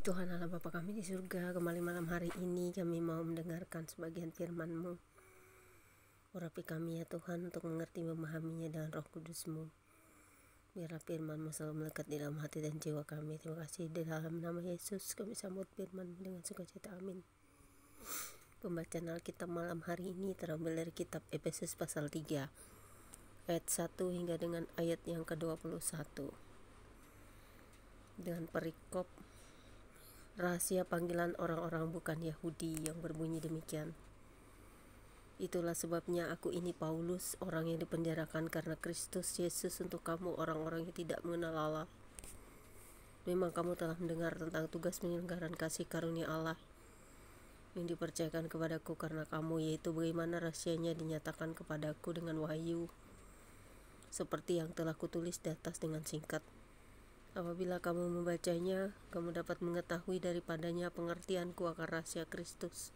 Tuhan Allah Bapa kami di surga, kembali malam hari ini kami mau mendengarkan sebagian firman-Mu. Urapi kami ya Tuhan untuk mengerti memahaminya dengan Roh Kudus-Mu. Biarlah firman-Mu selalu melekat di dalam hati dan jiwa kami. Terima kasih di dalam nama Yesus kami sambut firman-Mu dengan sukacita. Amin. Pembacaan Alkitab malam hari ini terambil dari kitab Efesus pasal 3 ayat 1 hingga dengan ayat yang ke-21 dengan perikop rahasia panggilan orang-orang bukan Yahudi yang berbunyi demikian. Itulah sebabnya aku ini Paulus, orang yang dipenjarakan karena Kristus Yesus untuk kamu orang-orang yang tidak mengenal Allah. Memang kamu telah mendengar tentang tugas penyelenggaraan kasih karunia Allah yang dipercayakan kepadaku karena kamu, yaitu bagaimana rahasianya dinyatakan kepadaku dengan wahyu, seperti yang telah kutulis di atas dengan singkat. Apabila kamu membacanya, kamu dapat mengetahui daripadanya pengertianku akan rahasia Kristus,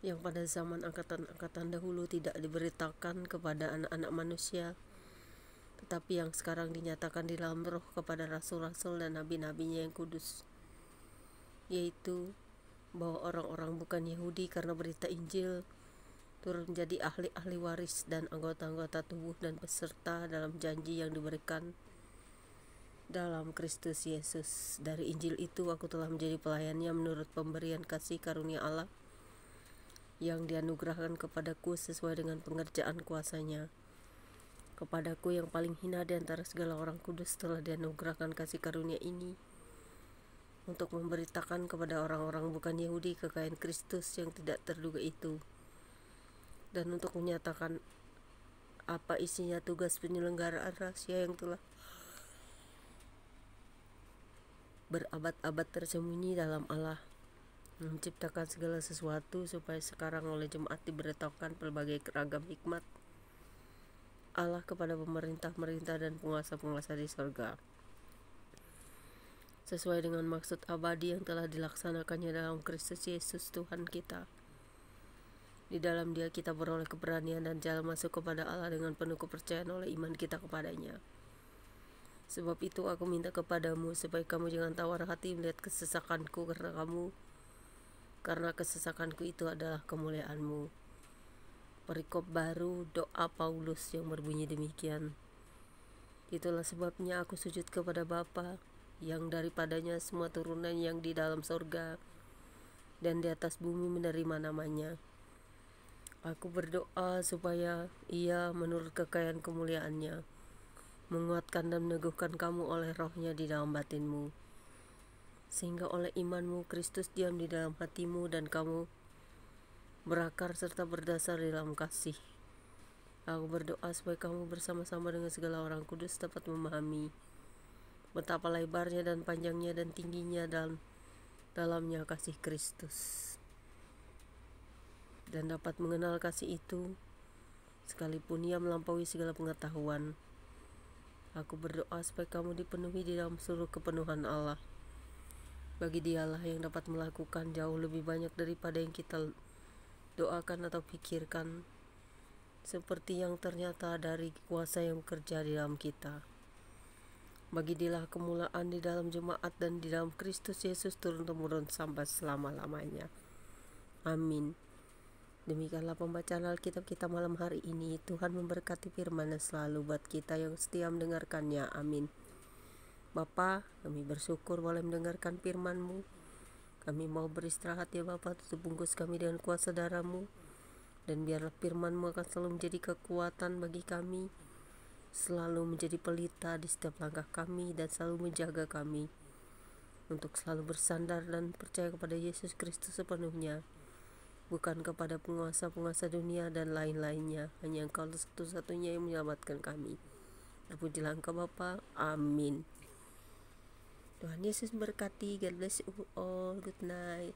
yang pada zaman angkatan-angkatan dahulu tidak diberitakan kepada anak-anak manusia, tetapi yang sekarang dinyatakan di dalam roh kepada rasul-rasul dan nabi-nabinya yang kudus, yaitu bahwa orang-orang bukan Yahudi karena berita Injil turut menjadi ahli-ahli waris dan anggota-anggota tubuh dan peserta dalam janji yang diberikan dalam Kristus Yesus. Dari Injil itu aku telah menjadi pelayannya menurut pemberian kasih karunia Allah yang dianugerahkan kepadaku sesuai dengan pengerjaan kuasanya. Kepadaku yang paling hina di antara segala orang kudus telah dianugerahkan kasih karunia ini untuk memberitakan kepada orang-orang bukan Yahudi kekayaan Kristus yang tidak terduga itu, dan untuk menyatakan apa isinya tugas penyelenggaraan rahasia yang telah berabad-abad tersembunyi dalam Allah, menciptakan segala sesuatu supaya sekarang oleh jemaat diberitahukan pelbagai ragam hikmat Allah kepada pemerintah-pemerintah dan penguasa-penguasa di sorga, sesuai dengan maksud abadi yang telah dilaksanakannya dalam Kristus Yesus Tuhan kita. Di dalam Dia kita beroleh keberanian dan jalan masuk kepada Allah dengan penuh kepercayaan oleh iman kita kepadanya. Sebab itu aku minta kepadamu supaya kamu jangan tawar hati melihat kesesakanku karena kesesakanku itu adalah kemuliaanmu. Perikop baru doa Paulus yang berbunyi demikian. Itulah sebabnya aku sujud kepada Bapa, yang daripadanya semua turunan yang di dalam sorga dan di atas bumi menerima namanya. Aku berdoa supaya Ia menurut kekayaan kemuliaannya menguatkan dan meneguhkan kamu oleh rohnya di dalam batinmu, sehingga oleh imanmu Kristus diam di dalam hatimu dan kamu berakar serta berdasar di dalam kasih. Aku berdoa supaya kamu bersama-sama dengan segala orang kudus dapat memahami betapa lebarnya dan panjangnya dan tingginya dalamnya kasih Kristus, dan dapat mengenal kasih itu sekalipun ia melampaui segala pengetahuan. Aku berdoa supaya kamu dipenuhi di dalam seluruh kepenuhan Allah. Bagi Dialah yang dapat melakukan jauh lebih banyak daripada yang kita doakan atau pikirkan, seperti yang ternyata dari kuasa yang bekerja di dalam kita. Bagi Dialah kemuliaan di dalam jemaat dan di dalam Kristus Yesus turun-temurun sampai selama-lamanya. Amin. Demikianlah pembacaan Alkitab kita malam hari ini. Tuhan memberkati firman-Nya selalu buat kita yang setia mendengarkannya. Amin. Bapa, kami bersyukur boleh mendengarkan firman-Mu. Kami mau beristirahat ya Bapa, tutup bungkus kami dengan kuasa darah-Mu, dan biarlah firman-Mu akan selalu menjadi kekuatan bagi kami, selalu menjadi pelita di setiap langkah kami, dan selalu menjaga kami untuk selalu bersandar dan percaya kepada Yesus Kristus sepenuhnya, bukan kepada penguasa-penguasa dunia dan lain-lainnya. Hanya Engkau satu-satunya yang menyelamatkan kami. Terpujilah Engkau Bapa. Amin. Tuhan Yesus berkati. God bless you all. Good night.